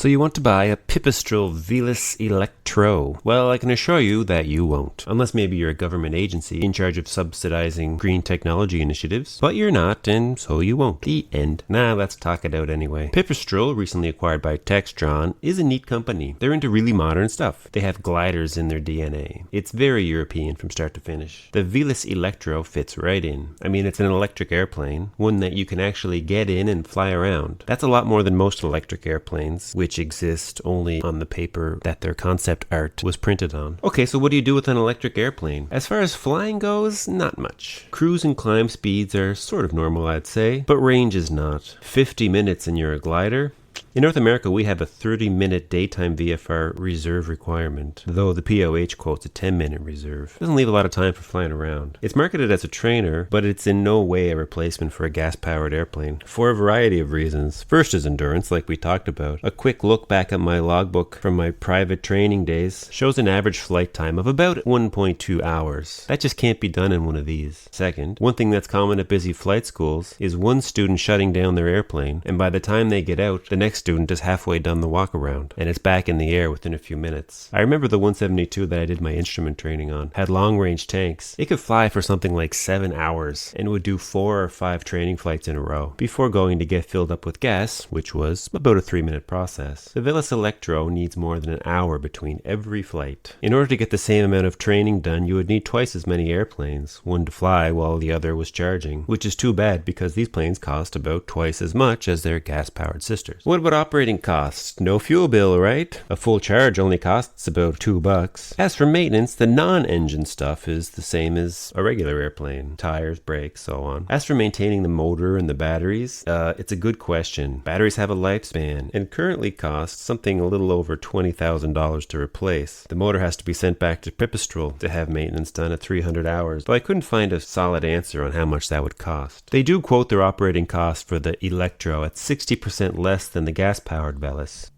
So you want to buy a Pipistrel Velis Electro. Well, I can assure you that you won't. Unless maybe you're a government agency in charge of subsidizing green technology initiatives. But you're not, and so you won't. The end. Nah, let's talk it out anyway. Pipistrel, recently acquired by Textron, is a neat company. They're into really modern stuff. They have gliders in their DNA. It's very European from start to finish. The Velis Electro fits right in. I mean, it's an electric airplane, one that you can actually get in and fly around. That's a lot more than most electric airplanes, which exist only on the paper that their concept art was printed on. Okay, so what do you do with an electric airplane? As far as flying goes, not much. Cruise and climb speeds are sort of normal, I'd say, but range is not. 50 minutes and you're a glider? In North America, we have a 30-minute daytime VFR reserve requirement, though the POH quotes a 10-minute reserve. Doesn't leave a lot of time for flying around. It's marketed as a trainer, but it's in no way a replacement for a gas-powered airplane, for a variety of reasons. First is endurance, like we talked about. A quick look back at my logbook from my private training days shows an average flight time of about 1.2 hours. That just can't be done in one of these. Second, one thing that's common at busy flight schools is one student shutting down their airplane, and by the time they get out, the next student is halfway done the walk around, and it's back in the air within a few minutes. I remember the 172 that I did my instrument training on had long range tanks. It could fly for something like 7 hours and would do 4 or 5 training flights in a row before going to get filled up with gas, which was about a 3-minute process. The Velis Electro needs more than an hour between every flight. In order to get the same amount of training done, you would need twice as many airplanes, one to fly while the other was charging, which is too bad because these planes cost about twice as much as their gas-powered sisters. What about operating costs? No fuel bill, right? A full charge only costs about $2. As for maintenance, the non-engine stuff is the same as a regular airplane. Tires, brakes, so on. As for maintaining the motor and the batteries, it's a good question. Batteries have a lifespan and currently cost something a little over $20,000 to replace. The motor has to be sent back to Pipistrel to have maintenance done at 300 hours, though I couldn't find a solid answer on how much that would cost. They do quote their operating cost for the Electro at 60% less than the gas-powered Velis,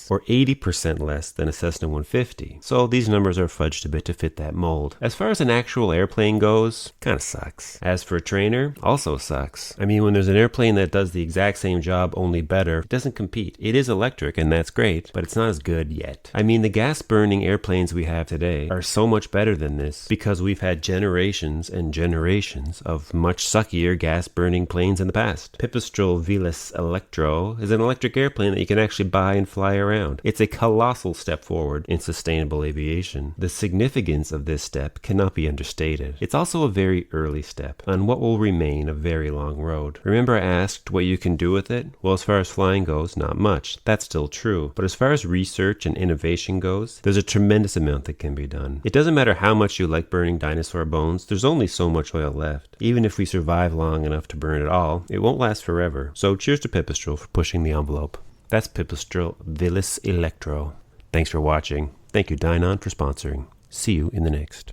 or 80% less than a Cessna 150. So these numbers are fudged a bit to fit that mold. As far as an actual airplane goes, kinda sucks. As for a trainer, also sucks. I mean, when there's an airplane that does the exact same job, only better, it doesn't compete. It is electric, and that's great, but it's not as good yet. I mean, the gas-burning airplanes we have today are so much better than this because we've had generations and generations of much suckier gas-burning planes in the past. Pipistrel Velis Electro is an electric airplane that you can actually buy and fly around. It's a colossal step forward in sustainable aviation. The significance of this step cannot be understated. It's also a very early step on what will remain a very long road. Remember I asked what you can do with it? Well, as far as flying goes, not much. That's still true. But as far as research and innovation goes, there's a tremendous amount that can be done. It doesn't matter how much you like burning dinosaur bones, there's only so much oil left. Even if we survive long enough to burn it all, it won't last forever. So cheers to Pipistrel for pushing the envelope. That's Pipistrel Velis Electro. Thanks for watching. Thank you Dynon for sponsoring. See you in the next.